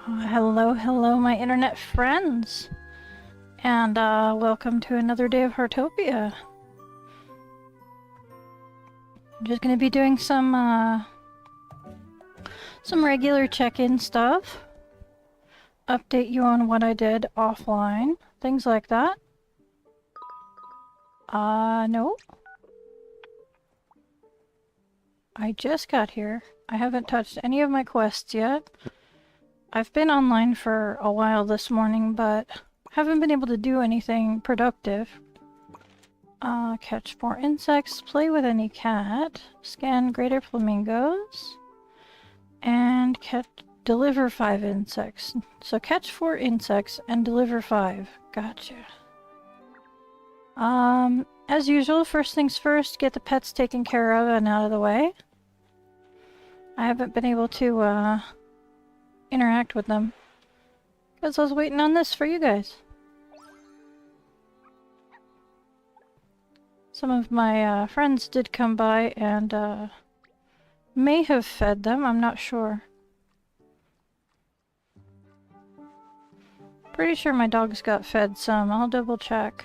Hello, hello, my internet friends, and welcome to another day of Heartopia. I'm just gonna be doing some regular check-in stuff, update you on what I did offline, things like that. No. I just got here. I haven't touched any of my quests yet. I've been online for a while this morning, but haven't been able to do anything productive. Catch 4 insects, play with any cat, scan greater flamingos, and deliver 5 insects. So catch 4 insects and deliver 5. Gotcha. As usual, first things first, get the pets taken care of and out of the way. I haven't been able to, interact with them, because I was waiting on this for you guys. Some of my friends did come by and may have fed them, I'm not sure. Pretty sure my dogs got fed some, I'll double check.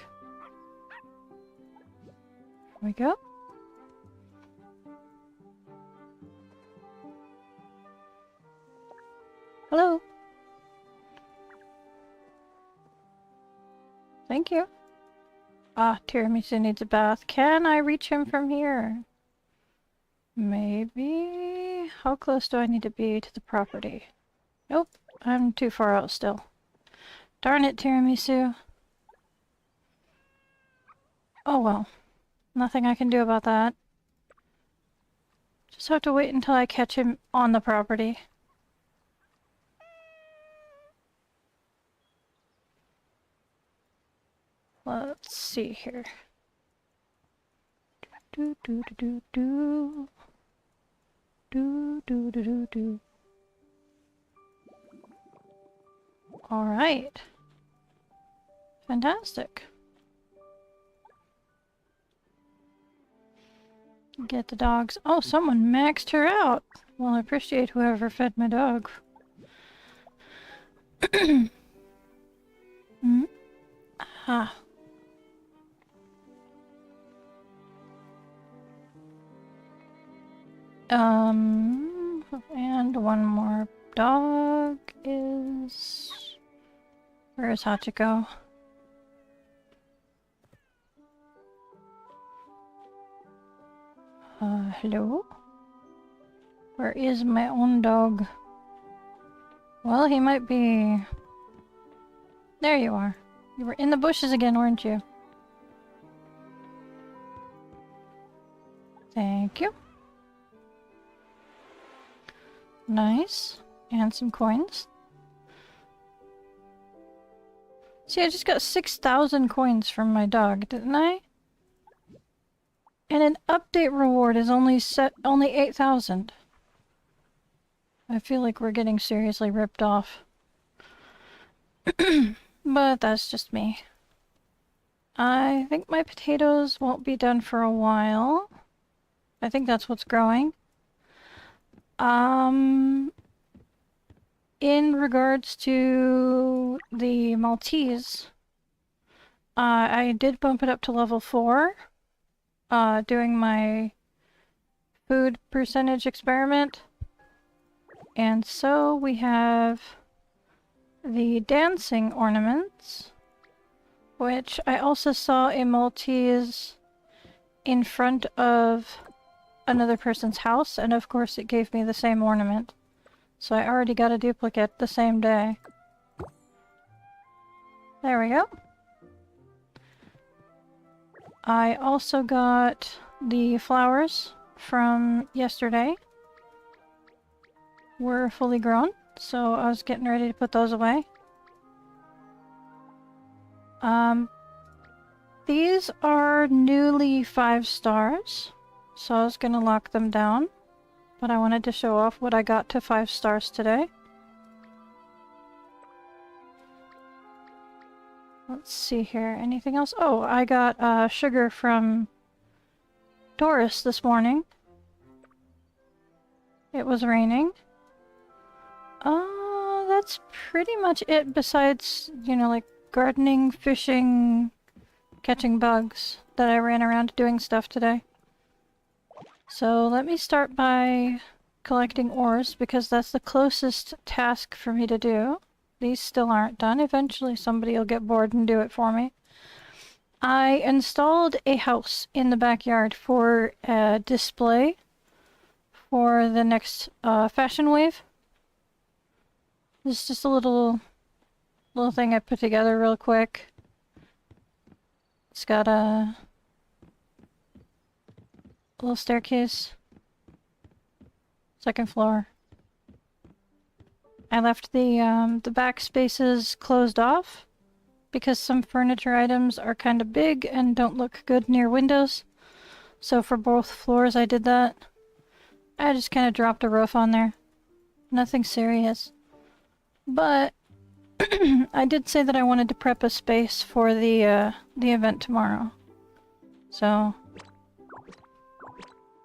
Here we go. Hello. Thank you. Tiramisu needs a bath. Can I reach him from here? Maybe? How close do I need to be to the property? Nope, I'm too far out still. Darn it, Tiramisu. Oh well. Nothing I can do about that. Just have to wait until I catch him on the property. Let's see here. Do do do do do do do do do do. All right. Fantastic. Get the dogs. Oh, someone maxed her out. Well, I appreciate whoever fed my dog. Hmm? Ah. And one more dog is... Where is Hachiko? Hello? Where is my own dog? Well, he might be... There you are. You were in the bushes again, weren't you? Thank you. Nice. And some coins. See, I just got 6,000 coins from my dog, didn't I? And an update reward is only 8,000. I feel like we're getting seriously ripped off. But that's just me. I think my potatoes won't be done for a while. I think that's what's growing. In regards to the Maltese, I did bump it up to level 4, doing my food percentage experiment. And so we have the dancing ornaments, which I also saw a Maltese in front of another person's house, and of course it gave me the same ornament. So I already got a duplicate the same day. There we go. I also got the flowers from yesterday. Were fully grown, so I was getting ready to put those away. These are newly 5 stars, so I was gonna lock them down, but I wanted to show off what I got to 5 stars today. Let's see here, anything else? Oh, I got sugar from Doris this morning. It was raining. that's pretty much it besides, you know, like gardening, fishing, catching bugs that I ran around doing stuff today. So let me start by collecting ores because that's the closest task for me to do. These still aren't done. Eventually somebody will get bored and do it for me. I installed a house in the backyard for a display for the next fashion wave. This is just a little thing I put together real quick. It's got a little staircase. Second floor. I left the back spaces closed off because some furniture items are kind of big and don't look good near windows. So for both floors I did that. I just kind of dropped a roof on there. Nothing serious. But I did say that I wanted to prep a space for the event tomorrow. So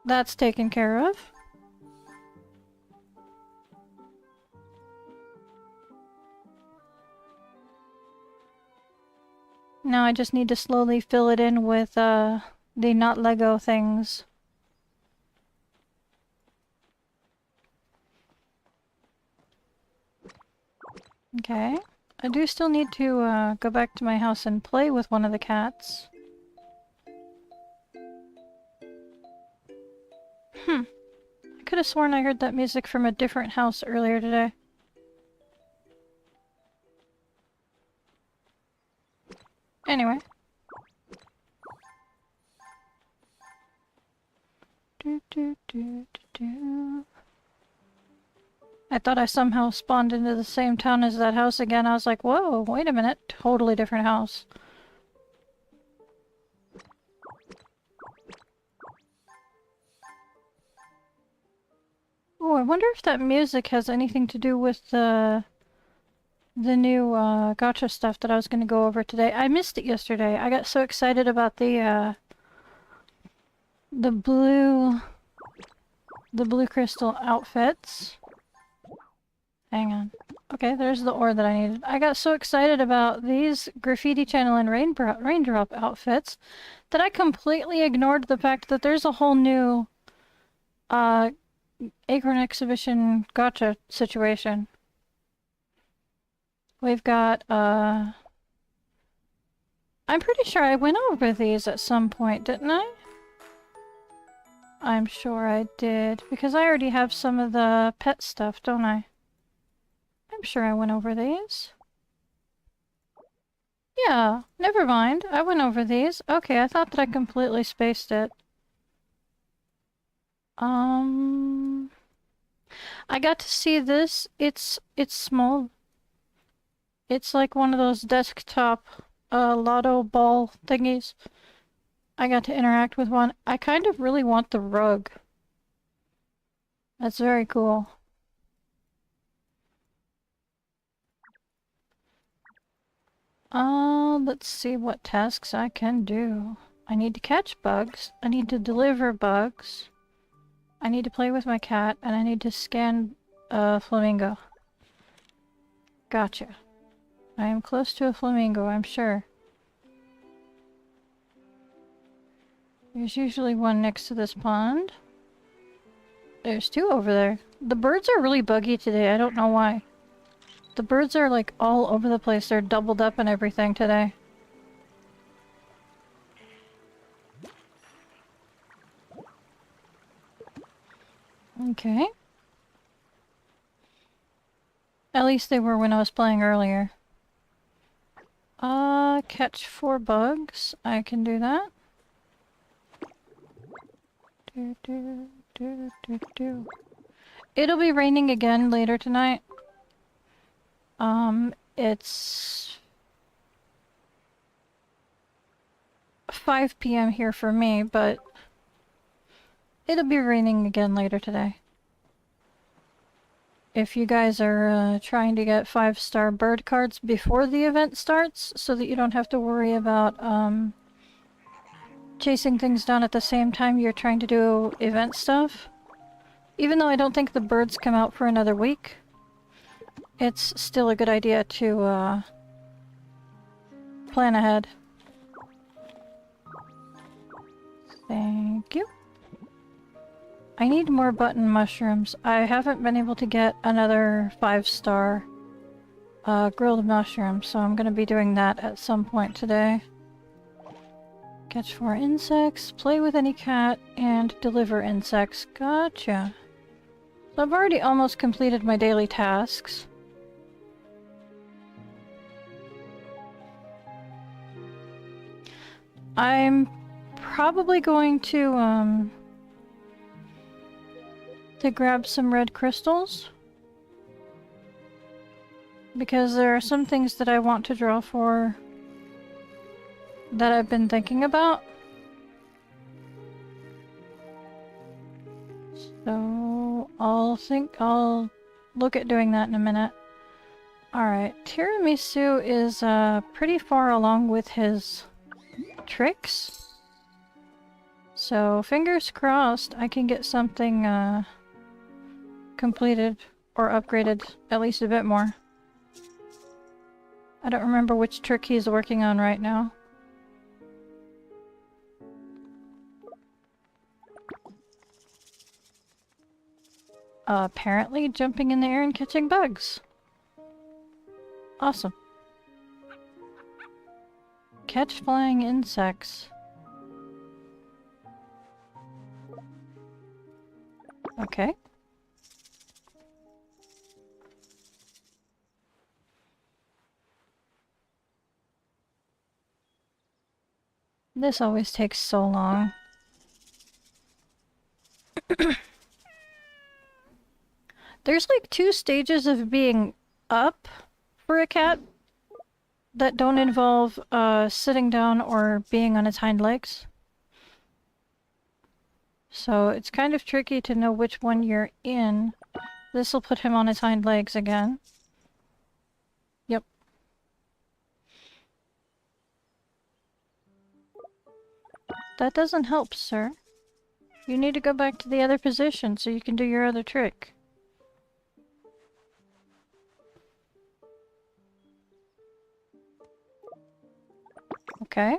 that's taken care of. Now I just need to slowly fill it in with the not Lego things. Okay. I do still need to go back to my house and play with one of the cats. I could have sworn I heard that music from a different house earlier today. Anyway. I thought I somehow spawned into the same town as that house again. I was like, whoa, wait a minute. Totally different house. Oh, I wonder if that music has anything to do with the new gacha stuff that I was going to go over today. I missed it yesterday. I got so excited about the blue crystal outfits. Hang on. Okay, there's the ore that I needed. I got so excited about these graffiti channel and raindrop outfits that I completely ignored the fact that there's a whole new Acorn Exhibition gacha situation. We've got I'm pretty sure I went over these at some point, didn't I? I'm sure I did, because I already have some of the pet stuff, don't I? I'm sure I went over these. Yeah, never mind. I went over these. Okay, I thought that I completely spaced it. I got to see this. It's small. It's like one of those desktop lotto ball thingies. I got to interact with one. I kind of really want the rug. That's very cool. Let's see what tasks I can do. I need to catch bugs. I need to deliver bugs. I need to play with my cat, and I need to scan a flamingo. Gotcha. I am close to a flamingo, I'm sure. There's usually one next to this pond. There's two over there. The birds are really buggy today, I don't know why. The birds are like all over the place. They're doubled up and everything today. Okay. At least they were when I was playing earlier. Catch 4 bugs. I can do that. It'll be raining again later tonight. It's 5 p.m. here for me, but it'll be raining again later today. If you guys are trying to get 5-star bird cards before the event starts, so that you don't have to worry about chasing things down at the same time you're trying to do event stuff. Even though I don't think the birds come out for another week. it's still a good idea to plan ahead. Thank you. I need more button mushrooms. I haven't been able to get another 5-star grilled mushroom, so I'm gonna be doing that at some point today. Catch 4 insects, play with any cat, and deliver insects. Gotcha. So I've already almost completed my daily tasks. I'm probably going to grab some red crystals. Because there are some things that I want to draw for that I've been thinking about. So I'll look at doing that in a minute. Alright, Tiramisu is pretty far along with his tricks. So fingers crossed I can get something completed or upgraded at least a bit more. I don't remember which trick he's working on right now. Apparently jumping in the air and catching bugs. Awesome. Catch flying insects. Okay. This always takes so long. There's like 2 stages of being up for a cat that don't involve sitting down or being on its hind legs. So it's kind of tricky to know which one you're in. This will put him on his hind legs again. Yep. That doesn't help, sir. You need to go back to the other position so you can do your other trick. Okay.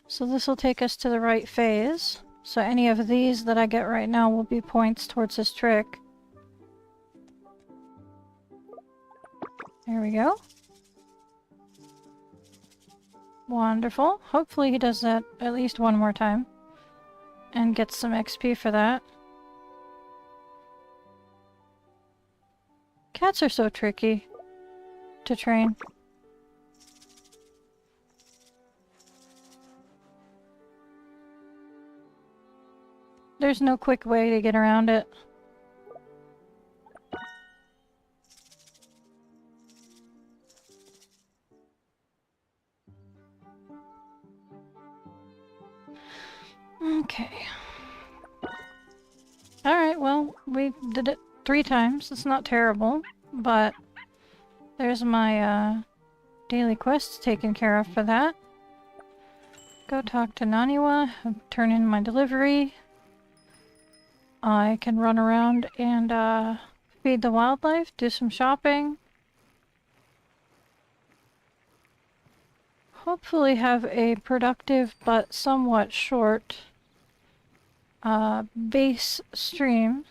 So this will take us to the right phase. So any of these that I get right now will be points towards this trick. There we go. Wonderful. Hopefully he does that at least one more time. And gets some XP for that. Cats are so tricky to train. There's no quick way to get around it. Okay. Alright, well, we did it 3 times. It's not terrible, but there's my daily quests taken care of for that. Go talk to Naniwa, turn in my delivery. I can run around and feed the wildlife, do some shopping. Hopefully have a productive but somewhat short base stream.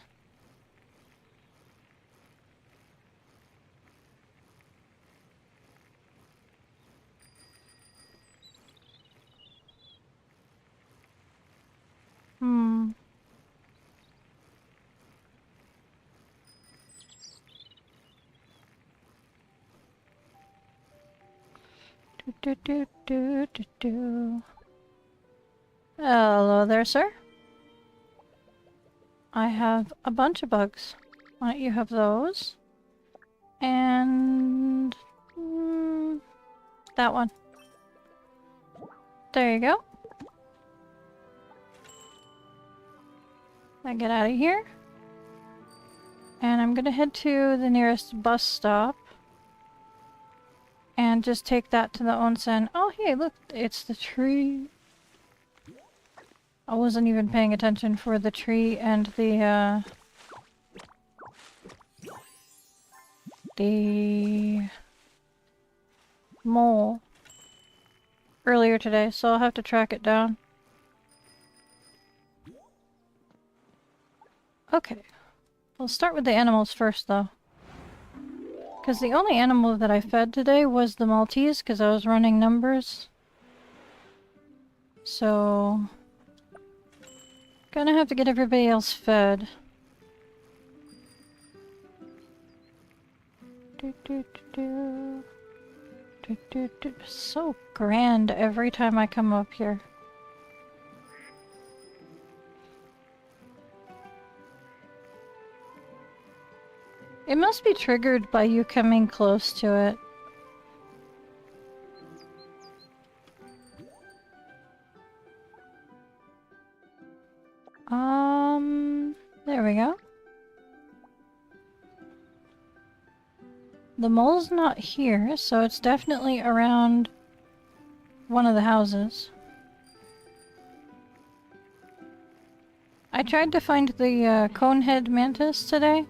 Hello there, sir. I have a bunch of bugs. Why don't you have those? And that one. There you go. I get out of here. And I'm gonna head to the nearest bus stop. And just take that to the onsen. Oh, hey, look, it's the tree. I wasn't even paying attention for the tree and the the mole earlier today, so I'll have to track it down. Okay. We'll start with the animals first, though. Because the only animal that I fed today was the Maltese, because I was running numbers. So... gonna have to get everybody else fed. So grand every time I come up here. It must be triggered by you coming close to it. There we go. The mole's not here, so it's definitely around one of the houses. I tried to find the conehead mantis today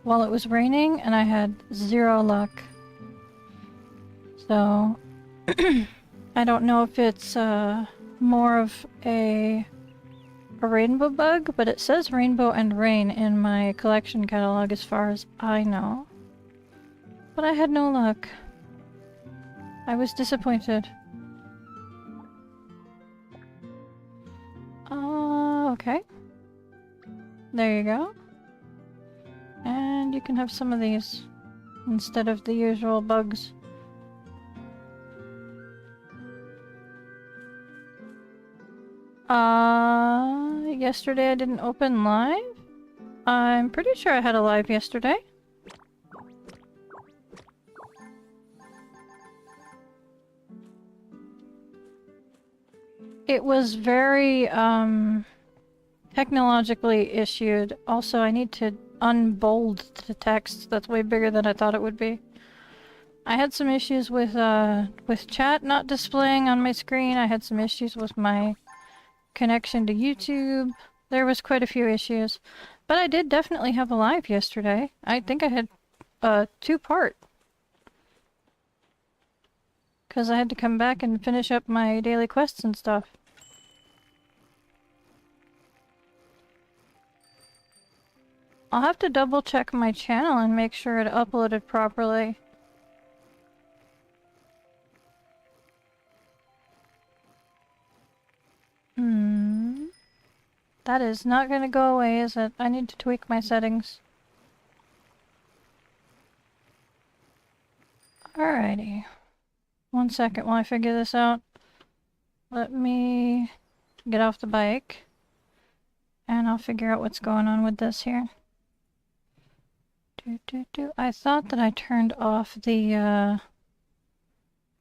while it was raining, and I had 0 luck. So, I don't know if it's more of a rainbow bug, but it says rainbow and rain in my collection catalog as far as I know. But I had no luck. I was disappointed. Okay. There you go. And you can have some of these instead of the usual bugs. Yesterday I didn't open live? I'm pretty sure I had a live yesterday. It was very, technologically issued. Also, I need to unbold the text. That's way bigger than I thought it would be. I had some issues with chat not displaying on my screen. I had some issues with my connection to YouTube. There was quite a few issues. But I did definitely have a live yesterday. I think I had a 2-part. Because I had to come back and finish up my daily quests and stuff. I'll have to double check my channel and make sure it uploaded properly. That is not gonna go away, is it? I need to tweak my settings. Alrighty. 1 second while I figure this out. Let me get off the bike. And I'll figure out what's going on with this here. I thought that I turned off the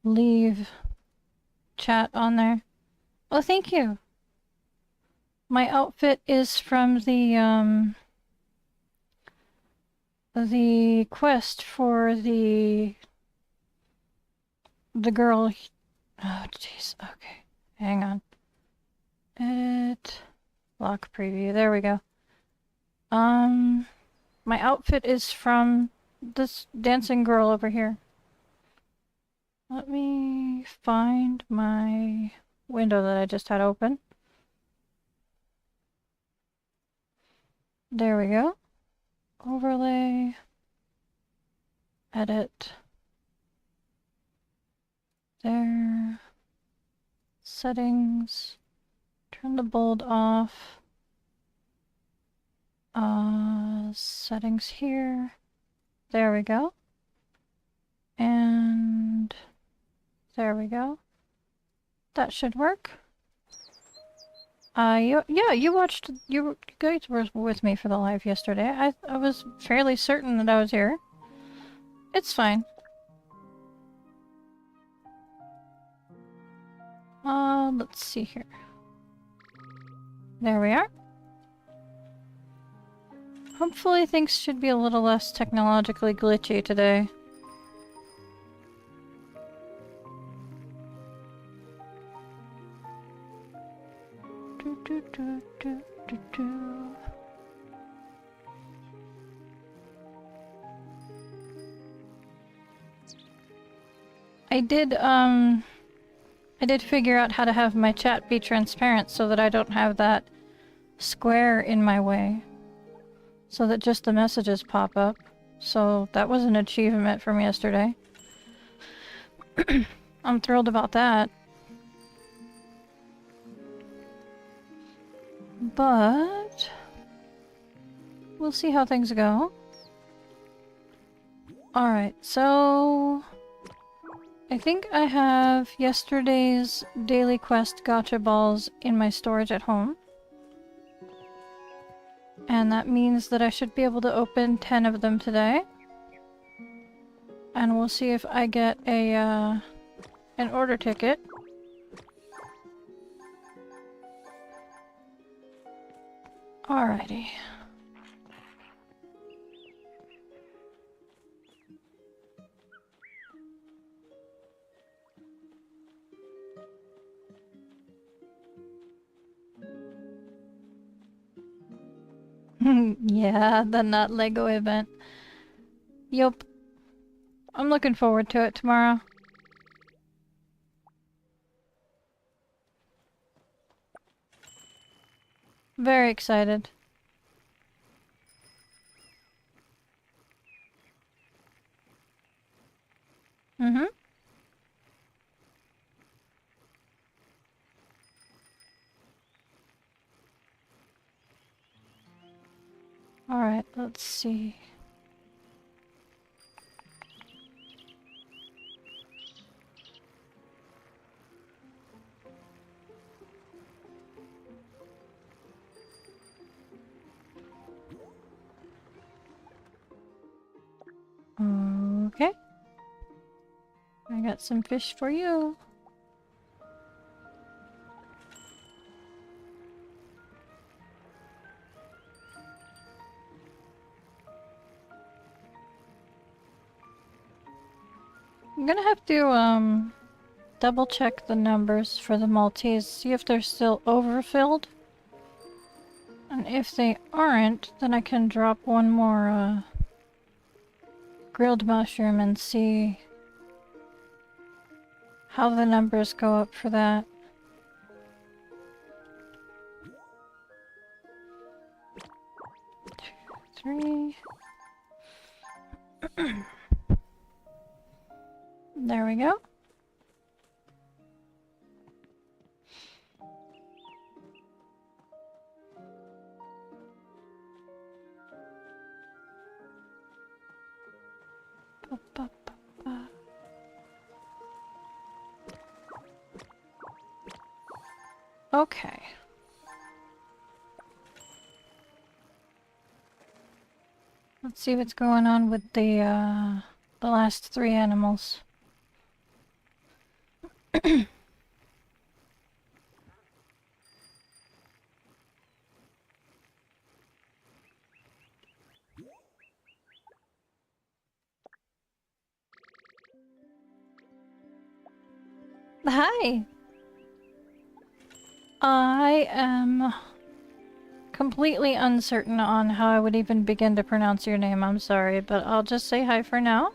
leave chat on there. Oh, thank you! My outfit is from the quest for the girl. Oh, jeez. Okay. Hang on. Edit. Lock preview. There we go. My outfit is from this dancing girl over here. Let me find my window that I just had open. There we go. Overlay. Edit. There. Settings. Turn the bold off. Settings here. There we go. And there we go. That should work. Yeah, you guys were with me for the live yesterday. I was fairly certain that I was here. It's fine. Let's see here. There we are. Hopefully things should be a little less technologically glitchy today. I did figure out how to have my chat be transparent so that I don't have that square in my way. So that just the messages pop up. So that was an achievement from yesterday. I'm thrilled about that. But we'll see how things go. Alright, so I think I have yesterday's daily quest gacha balls in my storage at home. And that means that I should be able to open 10 of them today. And we'll see if I get a an order ticket. Alrighty. Yeah, the not Lego event. Yup. I'm looking forward to it tomorrow. Very excited. Mm-hmm. Alright, let's see. Okay. I got some fish for you. I'm gonna have to, double check the numbers for the Maltese, see if they're still overfilled. And if they aren't, then I can drop one more, grilled mushroom and see how the numbers go up for that. Two, 3. There we go. Ba, ba, ba, ba. Okay. Let's see what's going on with the last 3 animals. Hi! I am completely uncertain on how I would even begin to pronounce your name. I'm sorry, but I'll just say hi for now.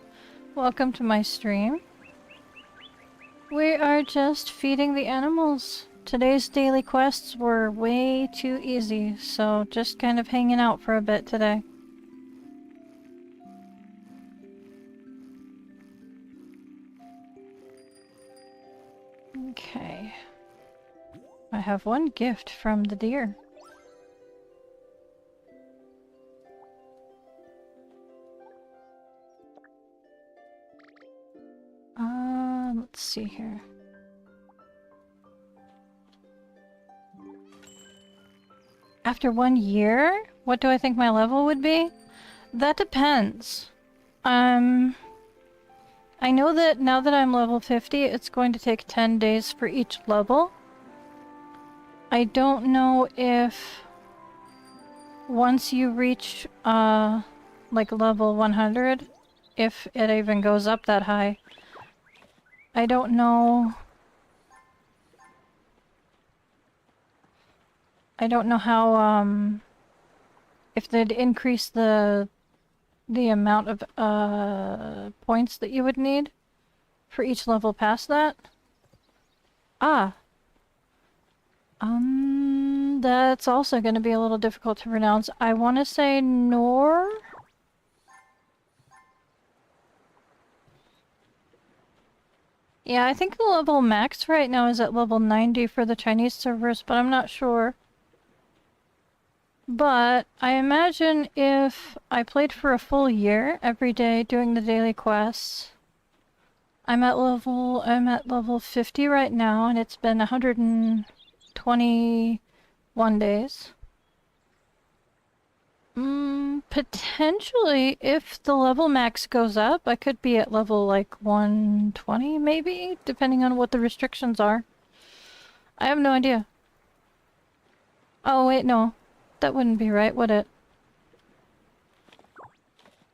Welcome to my stream. We are just feeding the animals. Today's daily quests were way too easy, so just kind of hanging out for a bit today. Okay. I have one gift from the deer. Let's see here. After 1 year? What do I think my level would be? That depends. I know that now that I'm level 50, it's going to take 10 days for each level. I don't know if once you reach, like level 100, if it even goes up that high. I don't know. I don't know how, if they'd increase the amount of, points that you would need. for each level past that. Ah. That's also going to be a little difficult to pronounce. I want to say Nor? Yeah, I think the level max right now is at level 90 for the Chinese servers, but I'm not sure. But I imagine if I played for a full year every day doing the daily quests, I'm at level 50 right now, and it's been 121 days. Potentially, if the level max goes up, I could be at level like 120 maybe, depending on what the restrictions are. I have no idea. Oh wait, no. That wouldn't be right, would it?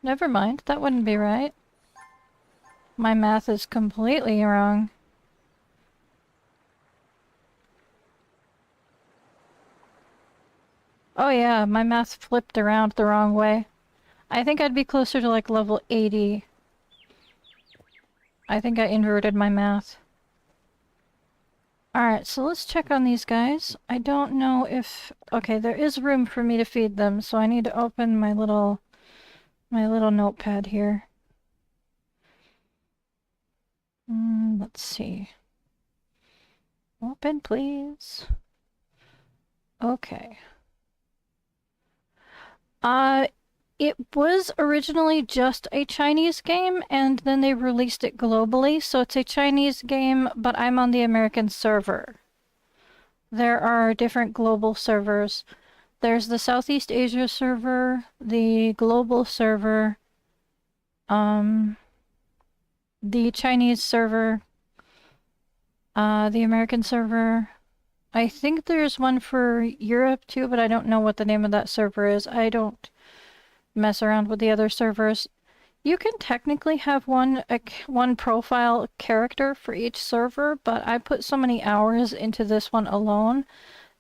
Never mind, that wouldn't be right. My math is completely wrong. Oh yeah, my math flipped around the wrong way. I think I'd be closer to like level 80. I think I inverted my math. Alright, so let's check on these guys. I don't know if... Okay, there is room for me to feed them, so I need to open my little notepad here. Let's see. Open, please. Okay. It was originally just a Chinese game, and then they released it globally, so it's a Chinese game, but I'm on the American server. There are different global servers. There's the Southeast Asia server, the global server, the Chinese server, the American server. I think there's one for Europe too, but I don't know what the name of that server is. I don't mess around with the other servers. You can technically have one profile character for each server, but I put so many hours into this one alone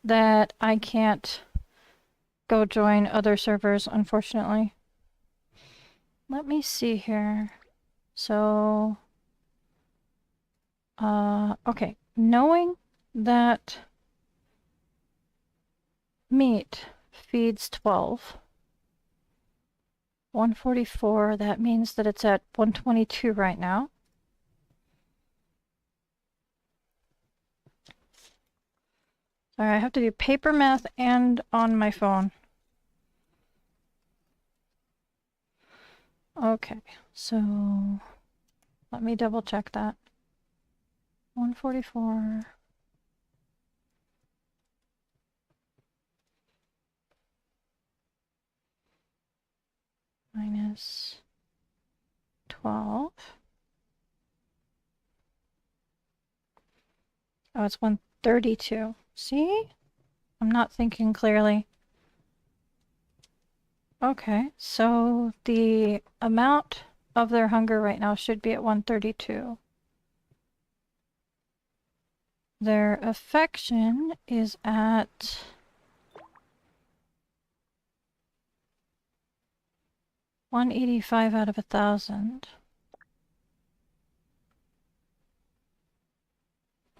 that I can't go join other servers, unfortunately. Let me see here. So, okay. Knowing that meat feeds 12. 144, that means that it's at 122 right now. Sorry, I have to do paper math and on my phone. Okay, so let me double check that. 144. Minus 12. Oh, it's 132. See? I'm not thinking clearly. Okay, so the amount of their hunger right now should be at 132. Their affection is at 185 out of 1,000.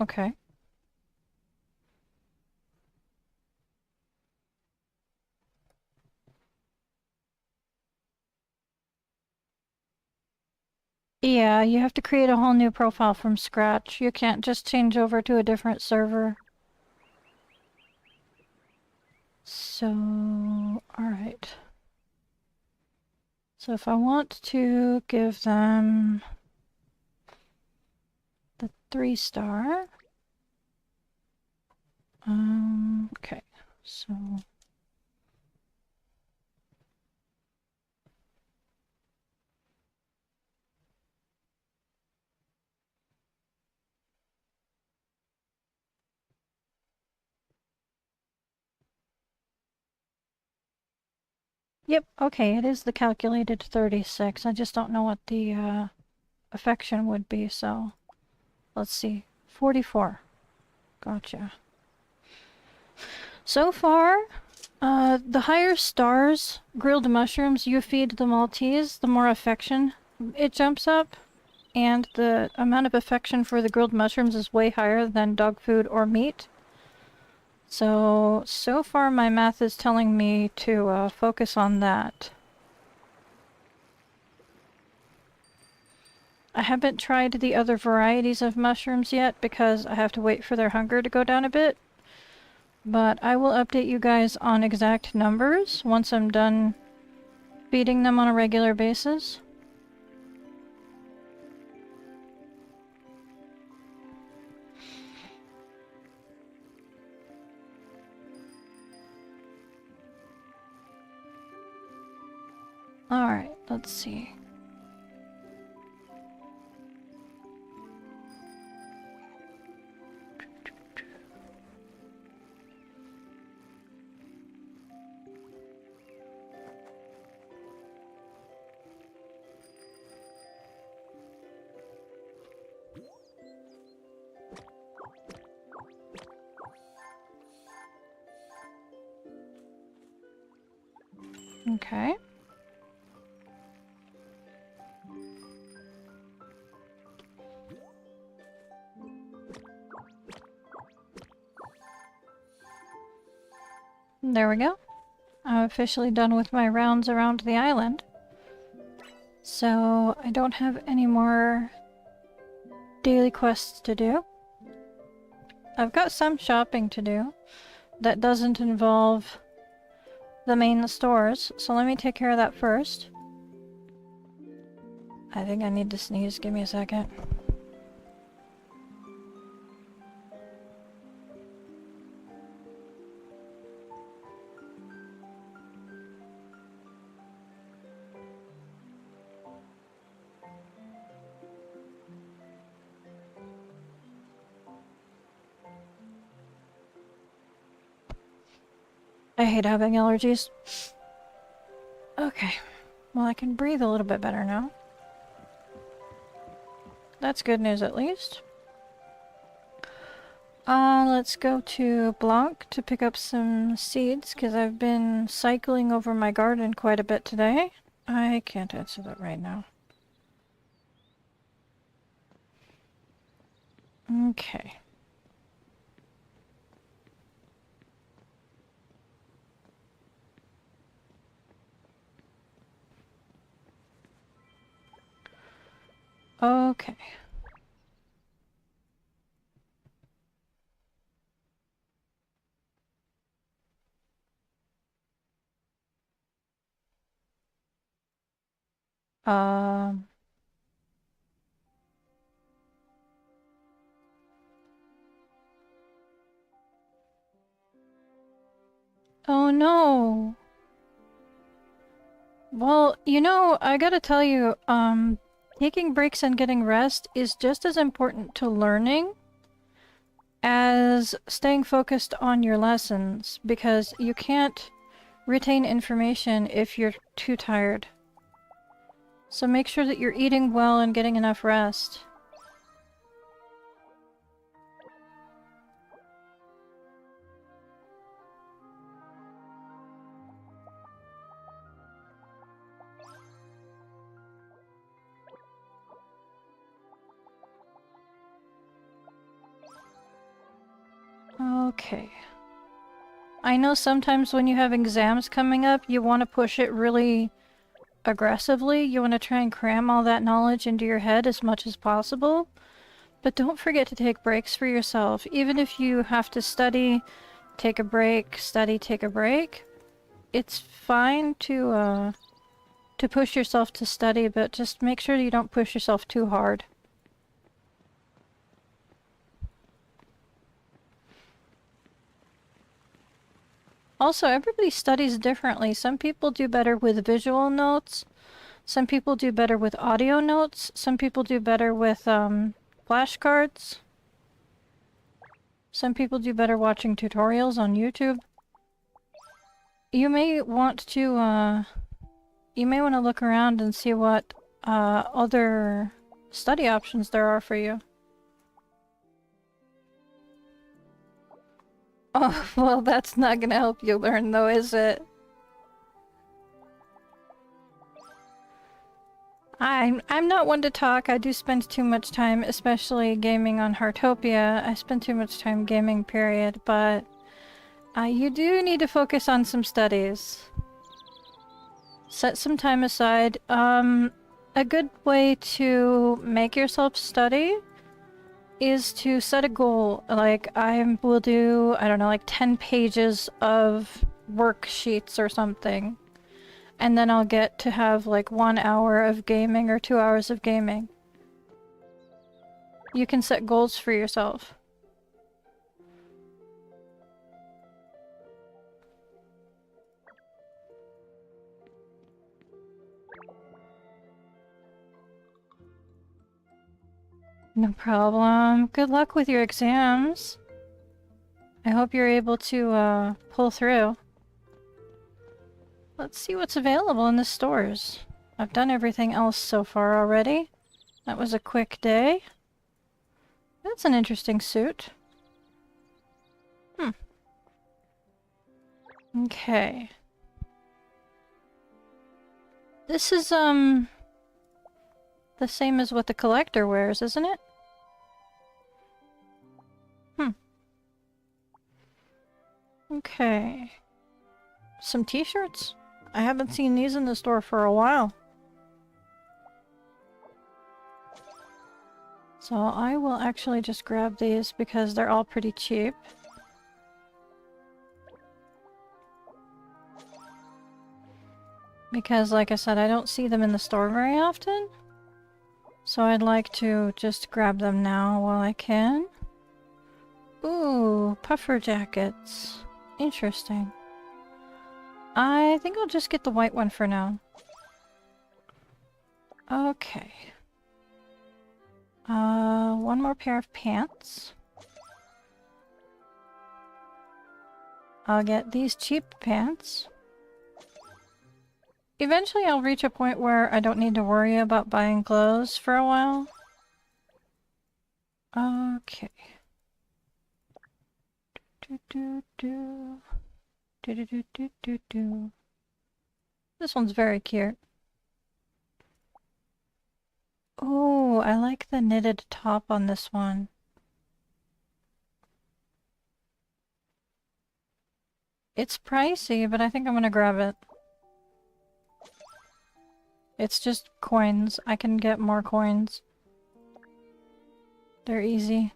Okay. Yeah, you have to create a whole new profile from scratch. You can't just change over to a different server. So, alright. So if I want to give them the 3-star, okay, so yep, okay, it is the calculated 36. I just don't know what the affection would be, so let's see. 44. Gotcha. So far, the higher stars, grilled mushrooms, you feed the Maltese, the more affection it jumps up. and the amount of affection for the grilled mushrooms is way higher than dog food or meat. So far my math is telling me to focus on that. I haven't tried the other varieties of mushrooms yet because I have to wait for their hunger to go down a bit. But I will update you guys on exact numbers once I'm done feeding them on a regular basis. Alright, let's see. Okay. There we go. I'm officially done with my rounds around the island. So I don't have any more daily quests to do. I've got some shopping to do that doesn't involve the main stores, so let me take care of that first. I think I need to sneeze. Give me a second. I hate having allergies. Okay. Well, I can breathe a little bit better now. That's good news at least. Let's go to Blanc to pick up some seeds, because I've been cycling over my garden quite a bit today. I can't answer that right now. Okay. Okay. Um... Oh no! Well, you know, I gotta tell you, taking breaks and getting rest is just as important to learning as staying focused on your lessons, because you can't retain information if you're too tired. So make sure that you're eating well and getting enough rest. Okay. I know sometimes when you have exams coming up, you want to push it really aggressively. You want to try and cram all that knowledge into your head as much as possible. But don't forget to take breaks for yourself. Even if you have to study, take a break, study, take a break. It's fine to push yourself to study, but just make sure you don't push yourself too hard. Also, everybody studies differently. Some people do better with visual notes. Some people do better with audio notes. Some people do better with flashcards. Some people do better watching tutorials on YouTube. You may want to look around and see what other study options there are for you. Oh, well, that's not gonna help you learn though, is it? I'm not one to talk. I do spend too much time, especially gaming on Heartopia. I spend too much time gaming, period, but you do need to focus on some studies. Set some time aside. A good way to make yourself study is to set a goal. Like, I will do, I don't know, like 10 pages of worksheets or something. And then I'll get to have like 1 hour of gaming or 2 hours of gaming. You can set goals for yourself. No problem. Good luck with your exams. I hope you're able to pull through. Let's see what's available in the stores. I've done everything else so far already. That was a quick day. That's an interesting suit. Okay. This is, the same as what the collector wears, isn't it? Okay. Some t-shirts? I haven't seen these in the store for a while. So I will actually just grab these because they're all pretty cheap. Because, like I said, I don't see them in the store very often. So I'd like to just grab them now while I can. Ooh, puffer jackets. Interesting. I think I'll just get the white one for now. Okay. One more pair of pants. I'll get these cheap pants. Eventually I'll reach a point where I don't need to worry about buying clothes for a while. Okay. This one's very cute. Oh, I like the knitted top on this one. It's pricey, but I think I'm gonna grab it. It's just coins. I can get more coins. They're easy.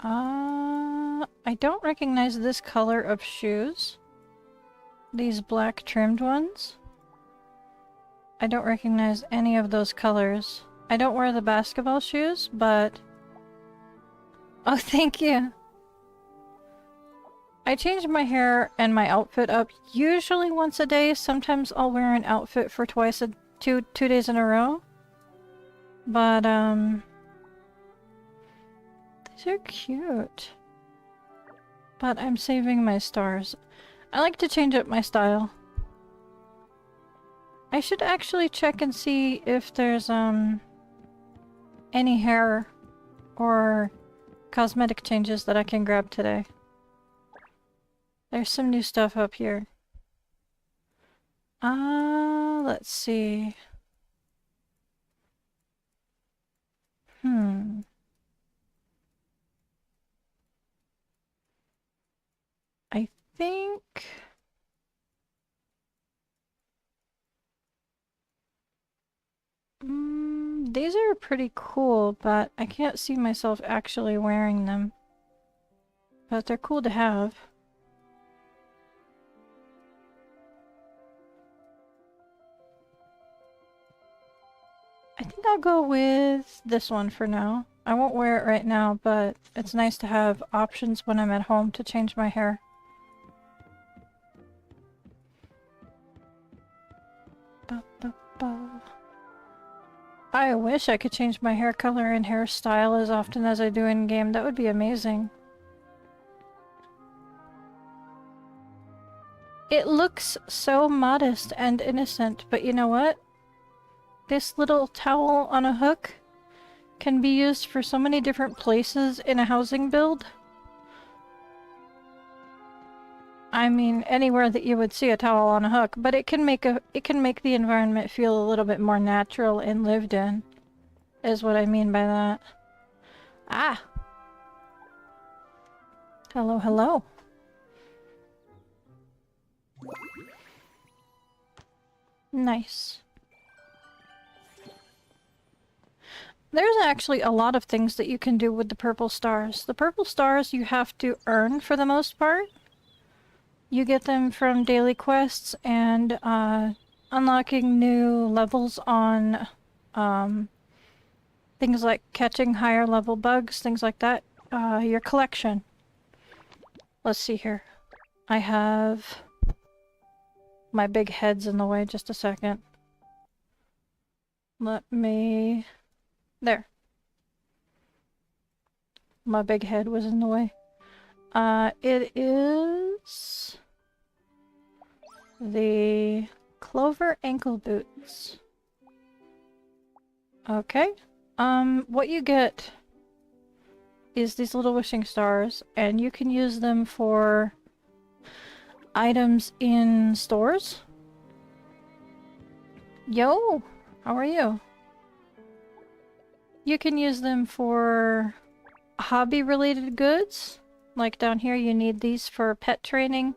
I don't recognize this color of shoes. These black trimmed ones. I don't recognize any of those colors. I don't wear the basketball shoes, but... Oh, thank you! I change my hair and my outfit up usually once a day. Sometimes I'll wear an outfit for two days in a row. But, these are cute. But I'm saving my stars. I like to change up my style. I should actually check and see if there's, any hair or cosmetic changes that I can grab today. There's some new stuff up here. Let's see. I think... these are pretty cool, but I can't see myself actually wearing them. But they're cool to have. I think I'll go with this one for now. I won't wear it right now, but it's nice to have options when I'm at home to change my hair. I wish I could change my hair color and hairstyle as often as I do in-game. That would be amazing. It looks so modest and innocent, but you know what? This little towel on a hook can be used for so many different places in a housing build. I mean, anywhere that you would see a towel on a hook, but it can make the environment feel a little bit more natural and lived in, is what I mean by that. Ah! Hello, hello. Nice. There's actually a lot of things that you can do with the purple stars. The purple stars you have to earn for the most part. You get them from daily quests and unlocking new levels on things like catching higher level bugs, things like that. Your collection. Let's see here. I have... my big head's in the way, just a second. Let me... there. My big head was in the way. It is... the clover ankle boots. Okay. What you get is these little wishing stars, and you can use them for items in stores. Yo! How are you? You can use them for hobby-related goods. Like down here, you need these for pet training,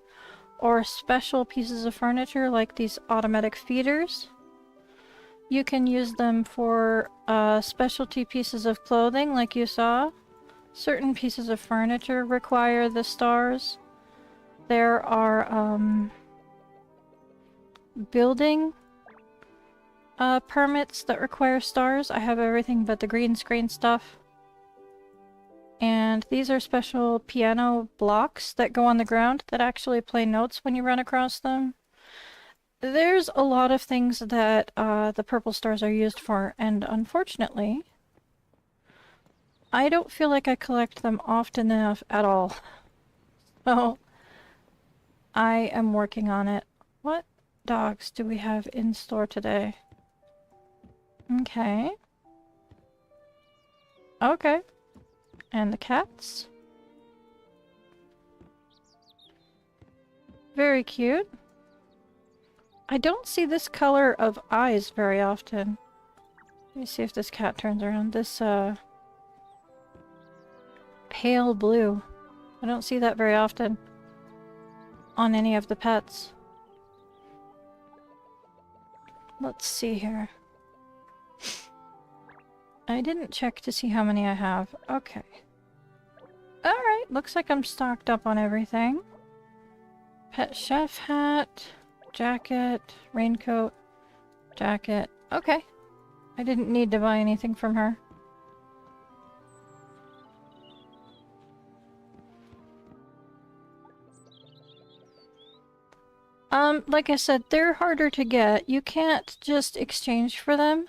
or special pieces of furniture like these automatic feeders. You can use them for specialty pieces of clothing like you saw. Certain pieces of furniture require the stars. There are building permits that require stars. I have everything but the green screen stuff. And these are special piano blocks that go on the ground that actually play notes when you run across them. There's a lot of things that the purple stars are used for, and unfortunately, I don't feel like I collect them often enough at all. So, I am working on it. What dogs do we have in store today? Okay. Okay. And the cats? Very cute. I don't see this color of eyes very often. Let me see if this cat turns around. This, pale blue. I don't see that very often on any of the pets. Let's see here. I didn't check to see how many I have. Okay. Alright, looks like I'm stocked up on everything. Pet chef hat, jacket, raincoat, jacket. Okay. I didn't need to buy anything from her. Like I said, they're harder to get. You can't just exchange for them.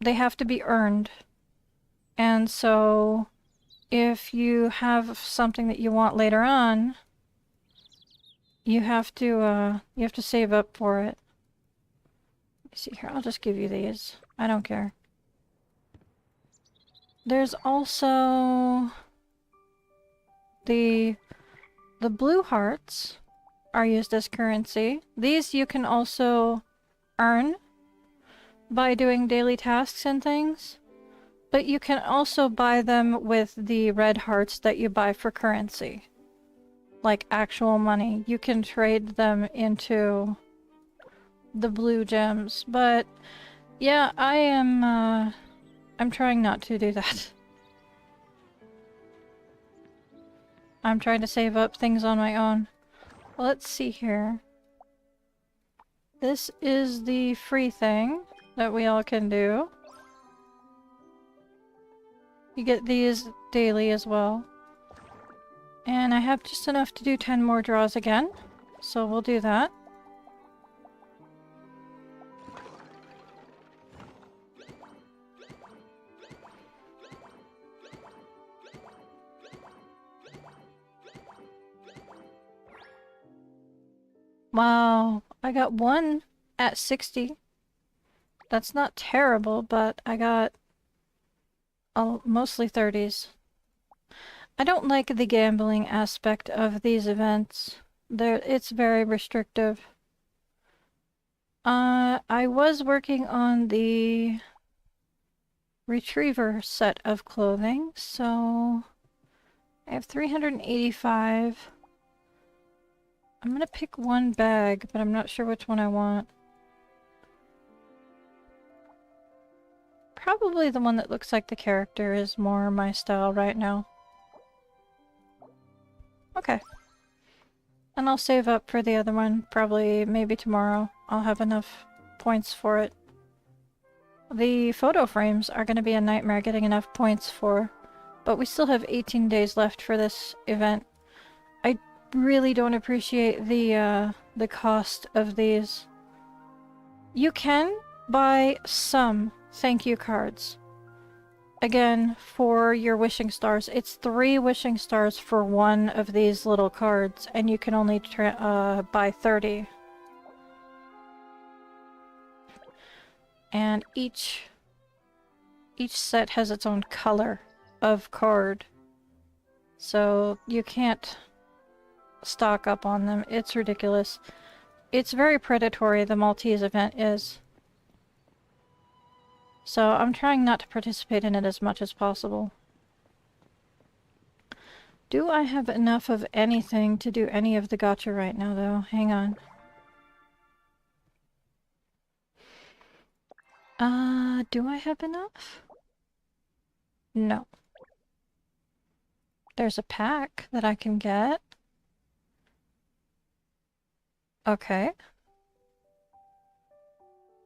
They have to be earned. And so, if you have something that you want later on, you have to save up for it. Let me see here, I'll just give you these. I don't care. There's also the blue hearts are used as currency. These you can also earn by doing daily tasks and things. But you can also buy them with the red hearts that you buy for currency. Like actual money. You can trade them into the blue gems. But yeah, I'm trying not to do that. I'm trying to save up things on my own. Let's see here. This is the free thing that we all can do. You get these daily as well. And I have just enough to do 10 more draws again. So we'll do that. Wow, I got one at 60. That's not terrible, but I got mostly 30s. I don't like the gambling aspect of these events. It's very restrictive. I was working on the retriever set of clothing, so I have 385. I'm gonna pick one bag, but I'm not sure which one I want. Probably the one that looks like the character is more my style right now. Okay. And I'll save up for the other one, probably maybe tomorrow. I'll have enough points for it. The photo frames are going to be a nightmare getting enough points for, but we still have 18 days left for this event. I really don't appreciate the cost of these. You can buy some thank you cards. Again, for your wishing stars. It's 3 wishing stars for one of these little cards, and you can only buy 30. And each set has its own color of card. So you can't stock up on them. It's ridiculous. It's very predatory, the Maltese event is. So I'm trying not to participate in it as much as possible. Do I have enough of anything to do any of the gacha right now, though? Hang on. Do I have enough? No. There's a pack that I can get. Okay.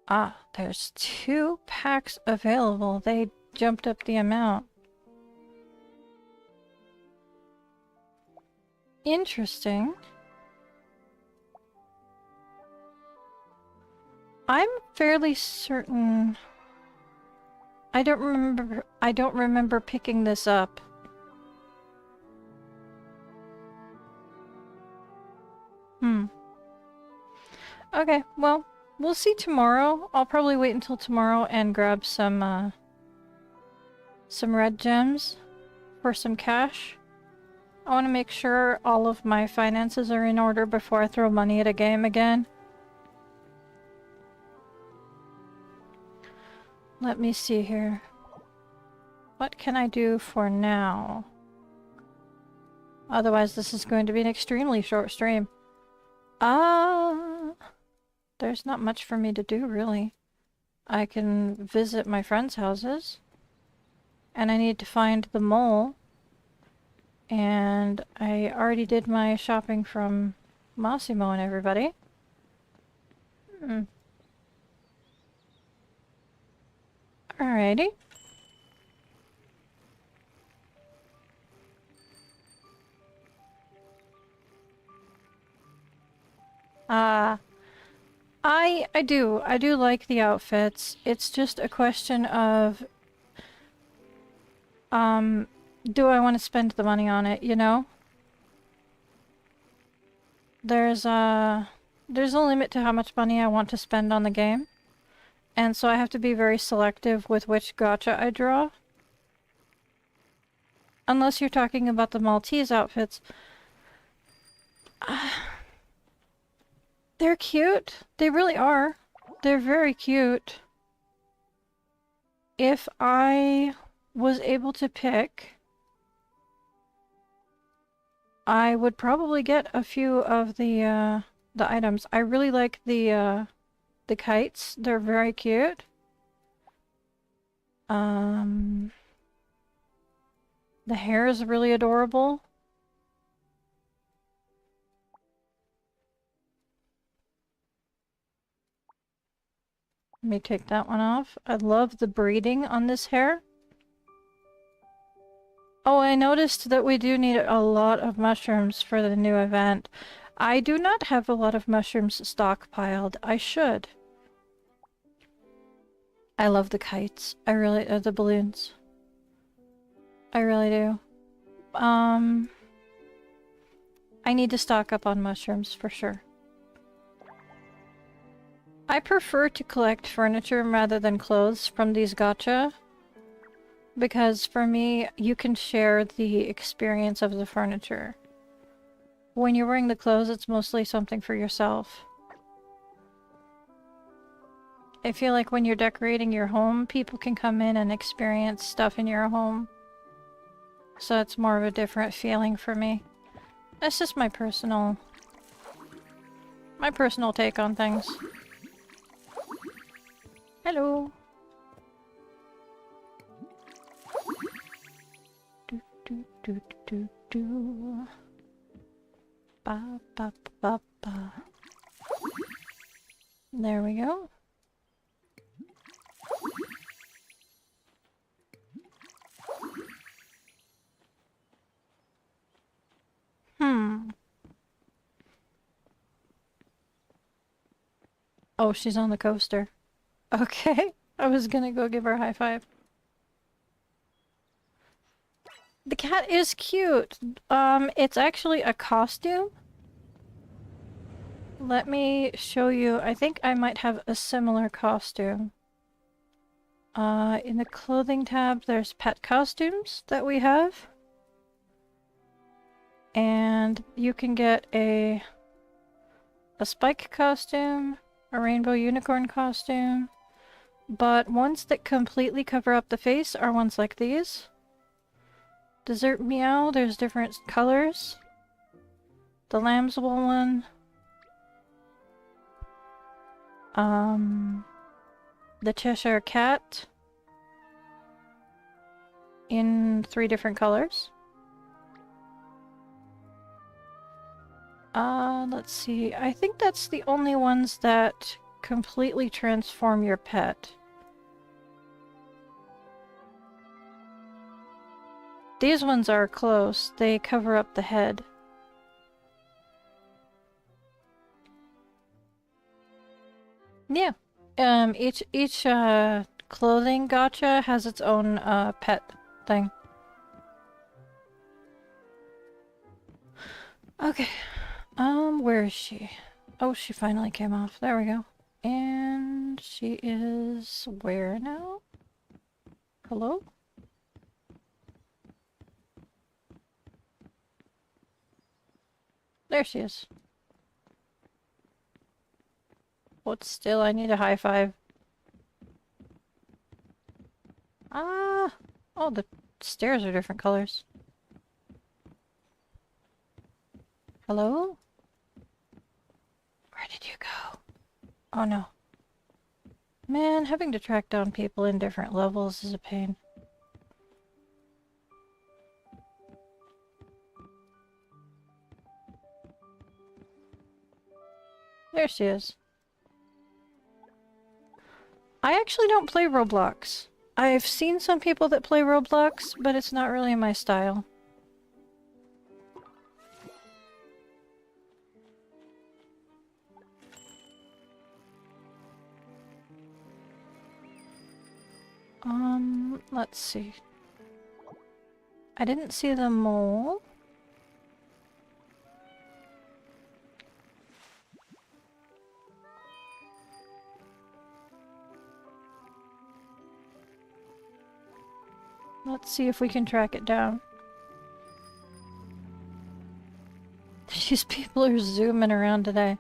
Ah, there's 2 packs available. They jumped up the amount. Interesting. I'm fairly certain... I don't remember picking this up. Okay, well, we'll see tomorrow. I'll probably wait until tomorrow and grab some red gems for some cash. I want to make sure all of my finances are in order before I throw money at a game again. Let me see here. What can I do for now? Otherwise, this is going to be an extremely short stream. There's not much for me to do, really. I can visit my friends' houses. And I need to find the mole. And I already did my shopping from Massimo and everybody. Alrighty. I do like the outfits. It's just a question of, do I want to spend the money on it, you know? There's a limit to how much money I want to spend on the game. And so I have to be very selective with which gacha I draw. Unless you're talking about the Maltese outfits. They're cute. They really are. They're very cute. If I was able to pick, I would probably get a few of the items. I really like the kites. They're very cute. The hair is really adorable. Let me take that one off. I love the braiding on this hair. Oh, I noticed that we do need a lot of mushrooms for the new event. I do not have a lot of mushrooms stockpiled. I should. I love the kites. I really... the balloons. I really do. I need to stock up on mushrooms for sure. I prefer to collect furniture rather than clothes from these gacha. because for me, you can share the experience of the furniture. When you're wearing the clothes, it's mostly something for yourself. I feel like when you're decorating your home, people can come in and experience stuff in your home. So it's more of a different feeling for me. That's just my personal take on things. Hello. Do do do do do. Ba ba ba ba. There we go. Oh, she's on the coaster. Okay. I was gonna go give her a high five. The cat is cute. It's actually a costume. Let me show you. I think I might have a similar costume. In the clothing tab, there's pet costumes that we have. And you can get a spike costume, a rainbow unicorn costume, but ones that completely cover up the face are ones like these. Dessert Meow, there's different colors. The Lamb's Wool one. The Cheshire Cat in 3 different colors. Let's see. I think that's the only ones that completely transform your pet. These ones are close. They cover up the head. Yeah. Each clothing gacha has its own pet thing. Okay. Where is she? Oh, she finally came off. There we go. And she is where now? Hello? There she is. But still, I need a high five. Ah! Oh, the stairs are different colors. Hello? Where did you go? Oh no. Man, having to track down people in different levels is a pain. There she is. I actually don't play Roblox. I've seen some people that play Roblox, but it's not really my style. Let's see. I didn't see the mole. Let's see if we can track it down. These people are zooming around today.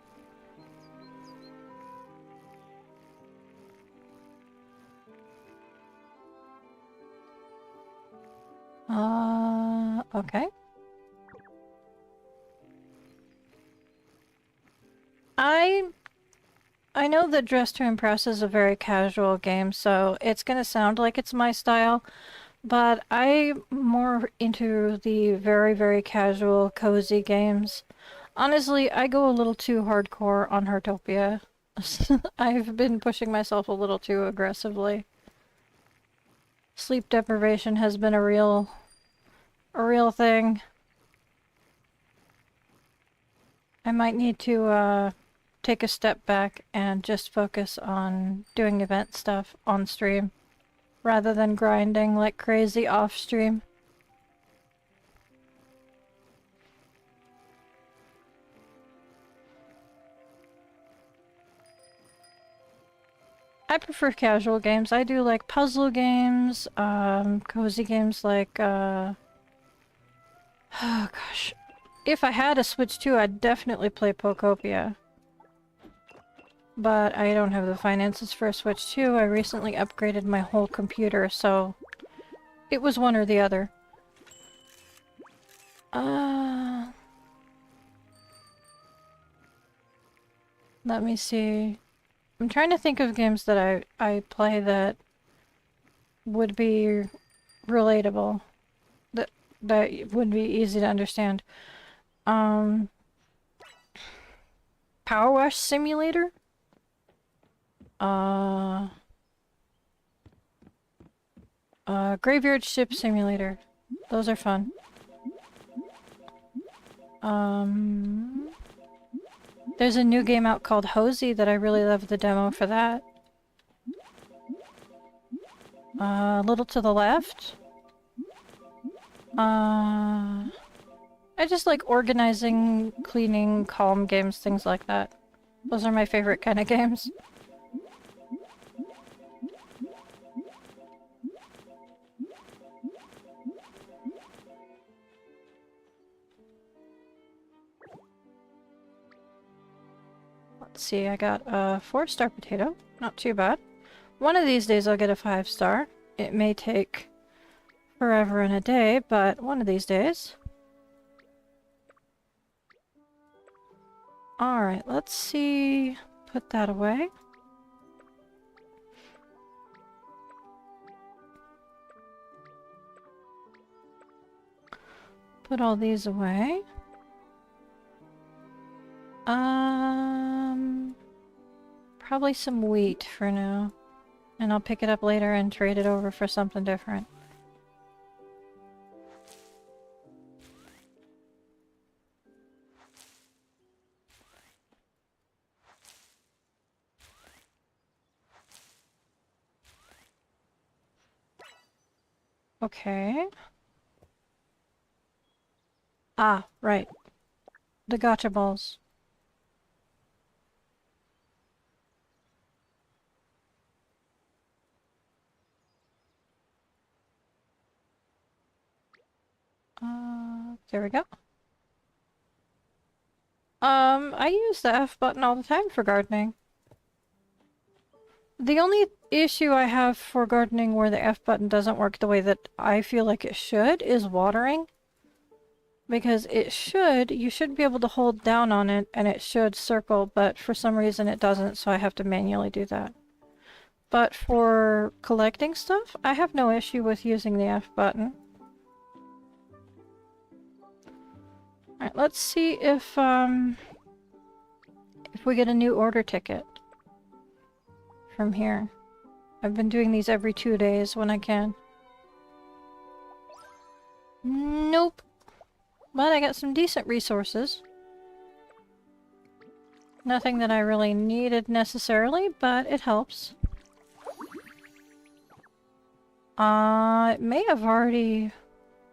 Okay. I know that Dress to Impress is a very casual game, so it's gonna sound like it's my style, but I'm more into the very, very casual, cozy games. Honestly, I go a little too hardcore on Heartopia. I've been pushing myself a little too aggressively. Sleep deprivation has been a real thing. I might need to take a step back and just focus on doing event stuff on stream rather than grinding like crazy off stream. I prefer casual games. I do like puzzle games, cozy games like, oh gosh. If I had a Switch 2, I'd definitely play Pokopia. But I don't have the finances for a Switch 2. I recently upgraded my whole computer, so it was one or the other. Let me see. I'm trying to think of games that I play that would be relatable. That would be easy to understand. Power Wash Simulator? Graveyard Ship Simulator. Those are fun. There's a new game out called Hosey that I really love the demo for that. A little to the left. I just like organizing, cleaning, calm games, things like that. Those are my favorite kind of games. Let's see, I got a 4-star potato. Not too bad. One of these days I'll get a 5-star. It may take forever and a day, but one of these days. Alright, let's see. Put that away. Put all these away. Probably some wheat for now. And I'll pick it up later and trade it over for something different. Okay. Ah, right. The gacha balls. There we go. I use the F button all the time for gardening. The only issue I have for gardening where the F button doesn't work the way that I feel like it should is watering. Because you should be able to hold down on it and it should circle, but for some reason it doesn't, so I have to manually do that. But for collecting stuff, I have no issue with using the F button. Alright, let's see if we get a new order ticket from here. I've been doing these every 2 days when I can. Nope. But I got some decent resources. Nothing that I really needed necessarily, but it helps. It may have already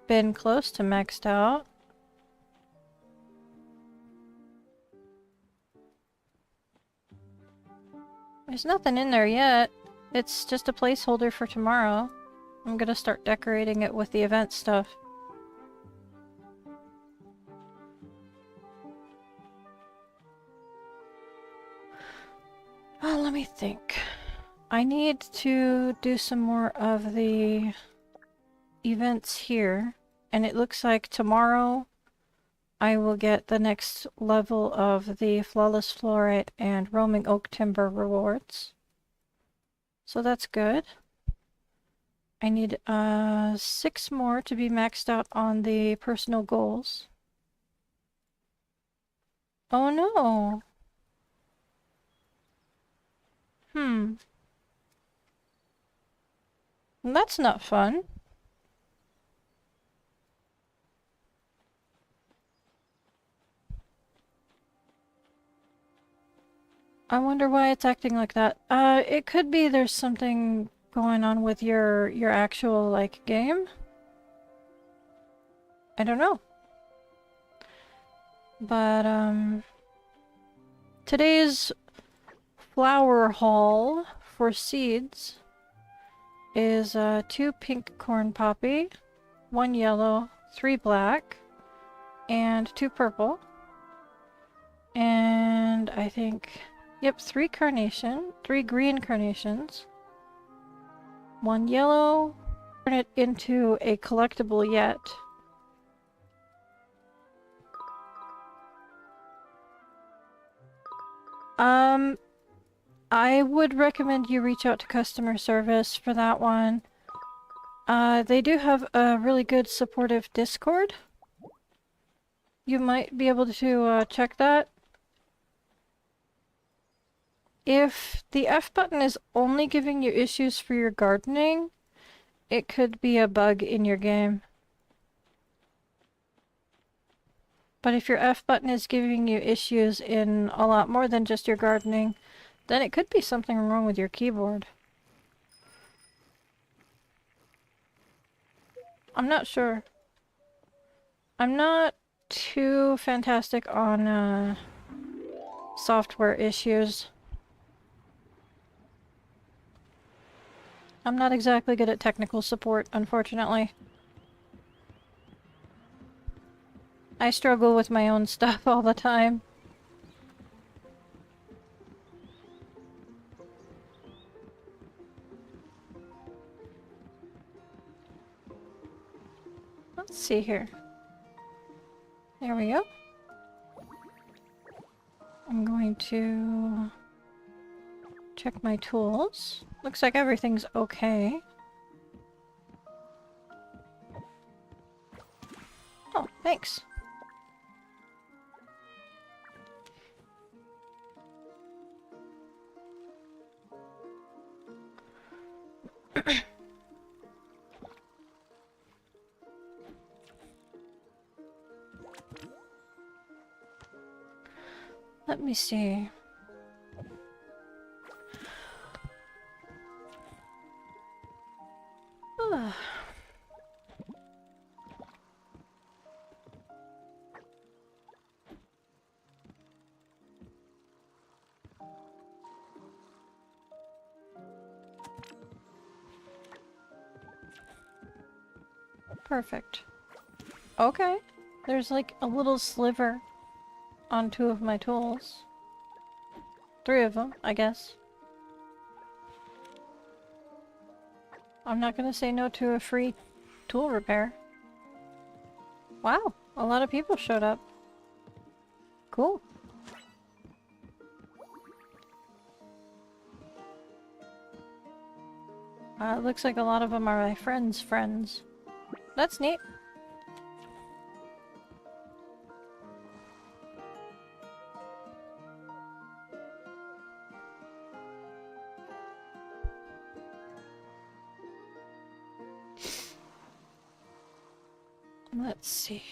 been close to maxed out. There's nothing in there yet. It's just a placeholder for tomorrow. I'm gonna start decorating it with the event stuff. Oh, let me think. I need to do some more of the events here. And it looks like tomorrow I will get the next level of the Flawless Fluorite and Roaming Oak Timber rewards. So that's good. I need 6 more to be maxed out on the personal goals. Oh no! That's not fun. I wonder why it's acting like that. It could be there's something going on with your actual, like, game. I don't know. But, today's flower haul for seeds is 2 pink corn poppy, 1 yellow, 3 black, and 2 purple. And I think, yep, 3 green carnations, 1 yellow. Turn it into a collectible yet. I would recommend you reach out to customer service for that one. They do have a really good supportive Discord. You might be able to check that. If the F button is only giving you issues for your gardening, it could be a bug in your game. But if your F button is giving you issues in a lot more than just your gardening, then it could be something wrong with your keyboard. I'm not sure. I'm not too fantastic on software issues. I'm not exactly good at technical support, unfortunately. I struggle with my own stuff all the time. Let's see here. There we go. I'm going to check my tools. Looks like everything's okay. Oh, thanks. Let me see. Perfect. Okay. There's like a little sliver on 2 of my tools. 3 of them, I guess. I'm not gonna say no to a free tool repair. Wow, a lot of people showed up. Cool. It looks like a lot of them are my friends' friends. That's neat. Let's see.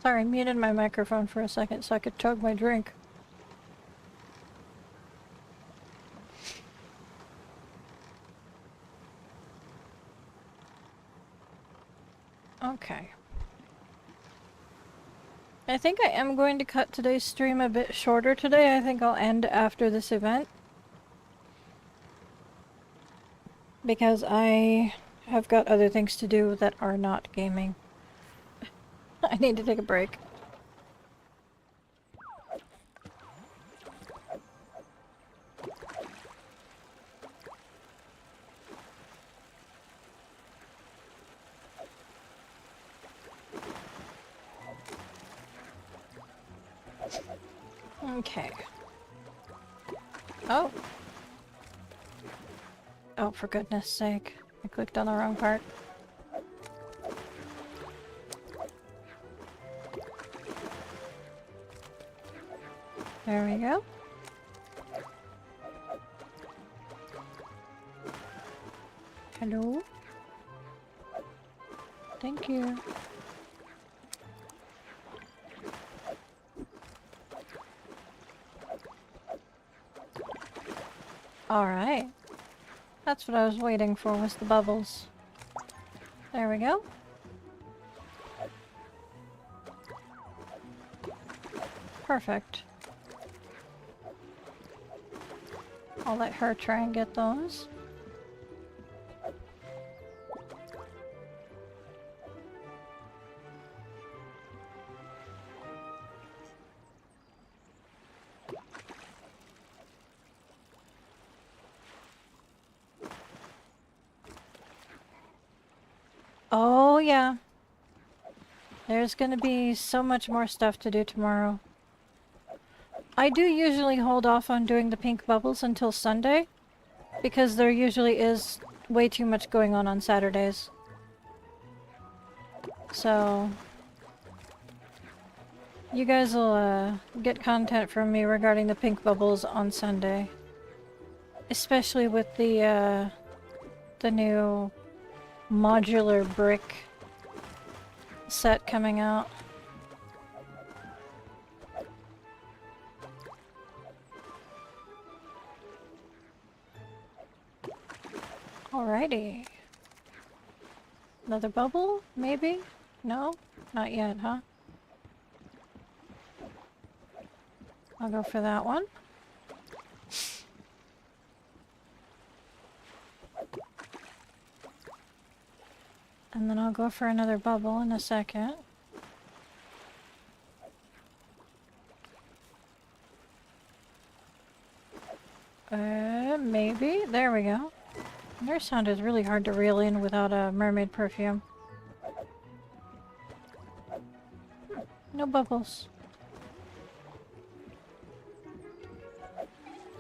Sorry, I muted my microphone for a second so I could chug my drink. Okay. I think I am going to cut today's stream a bit shorter today. I think I'll end after this event. Because I have got other things to do that are not gaming. I need to take a break. Okay. Oh. Oh, for goodness sake. I clicked on the wrong part. There we go. Hello? Thank you. Alright. That's what I was waiting for, was the bubbles. There we go. Perfect. I'll let her try and get those. Oh yeah. There's gonna be so much more stuff to do tomorrow. I do usually hold off on doing the pink bubbles until Sunday, because there usually is way too much going on Saturdays. So you guys will get content from me regarding the pink bubbles on Sunday. Especially with the new modular brick set coming out. Alrighty. Another bubble? Maybe? No? Not yet, huh? I'll go for that one. And then I'll go for another bubble in a second. Maybe. There we go. Their sound is really hard to reel in without a mermaid perfume. No bubbles.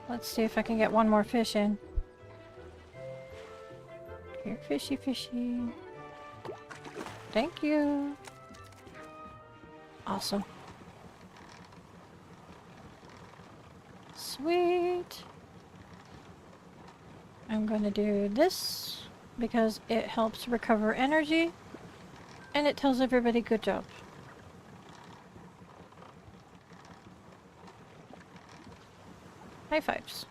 Let's see if I can get one more fish in. Here, fishy, fishy. Thank you. Awesome. Sweet. I'm going to do this because it helps recover energy and it tells everybody good job. High fives.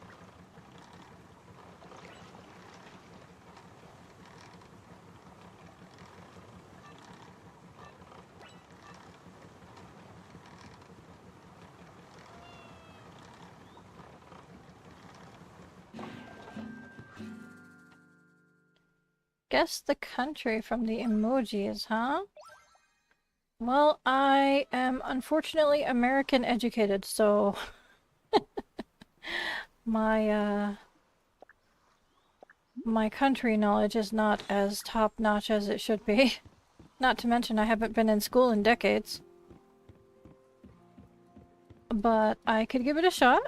Guess the country from the emojis, huh? Well, I am unfortunately American educated, so my country knowledge is not as top-notch as it should be. Not to mention I haven't been in school in decades. But I could give it a shot.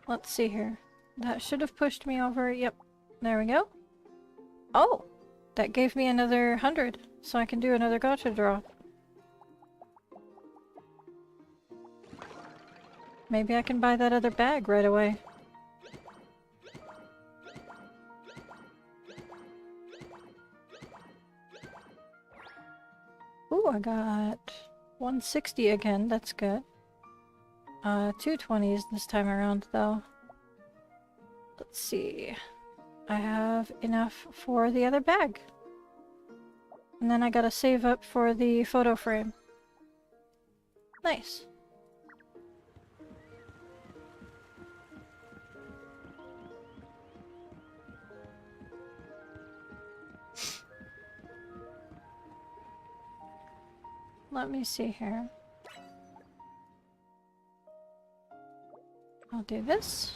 Let's see here. That should have pushed me over. Yep. There we go. Oh! That gave me another 100, so I can do another gacha draw. Maybe I can buy that other bag right away. Ooh, I got 160 again. That's good. 220s this time around, though. Let's see. I have enough for the other bag. And then I gotta save up for the photo frame. Nice. Let me see here. I'll do this.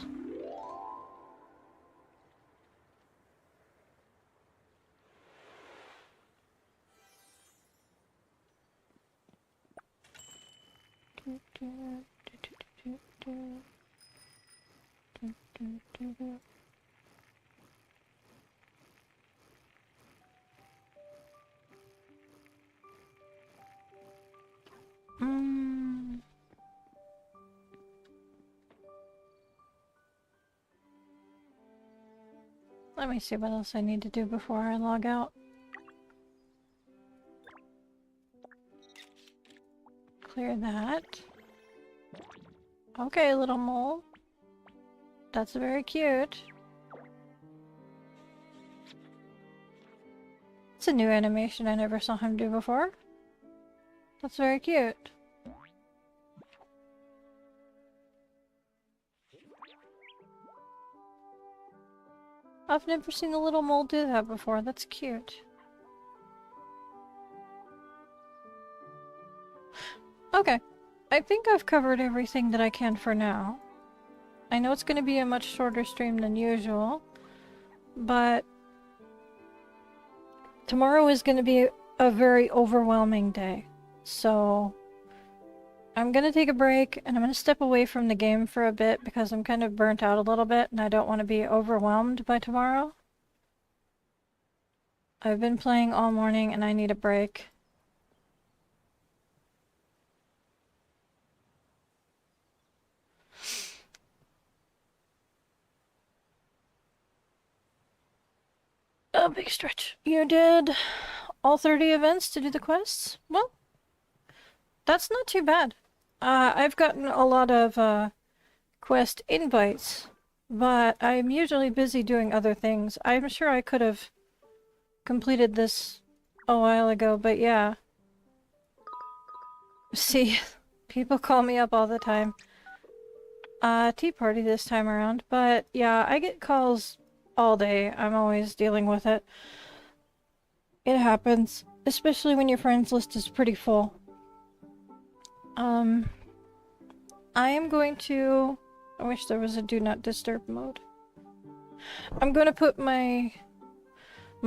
Let me see what else I need to do before I log out. Clear that. Okay, little mole. That's very cute. It's a new animation I never saw him do before. That's very cute. I've never seen a little mole do that before. That's cute. Okay. I think I've covered everything that I can for now. I know it's going to be a much shorter stream than usual, but tomorrow is going to be a very overwhelming day. So I'm going to take a break and I'm going to step away from the game for a bit because I'm kind of burnt out a little bit and I don't want to be overwhelmed by tomorrow. I've been playing all morning and I need a break. A big stretch. You did all 30 events to do the quests? Well, that's not too bad. I've gotten a lot of quest invites, but I'm usually busy doing other things. I'm sure I could have completed this a while ago, but yeah. See, people call me up all the time. Tea party this time around, but yeah, I get calls all day. I'm always dealing with it. It happens, especially when your friends list is pretty full. I am going to... I wish there was a do not disturb mode. I'm going to put my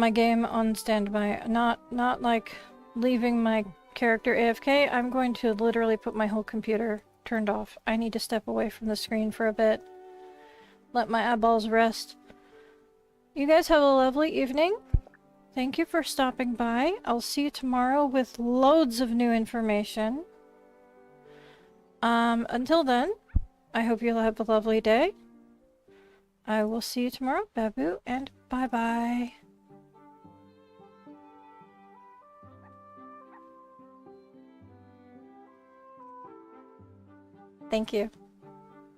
game on standby. Not like leaving my character AFK. I'm going to literally put my whole computer turned off. I need to step away from the screen for a bit. Let my eyeballs rest. You guys have a lovely evening. Thank you for stopping by. I'll see you tomorrow with loads of new information. Until then, I hope you'll have a lovely day. I will see you tomorrow, Babu, and bye-bye. Thank you.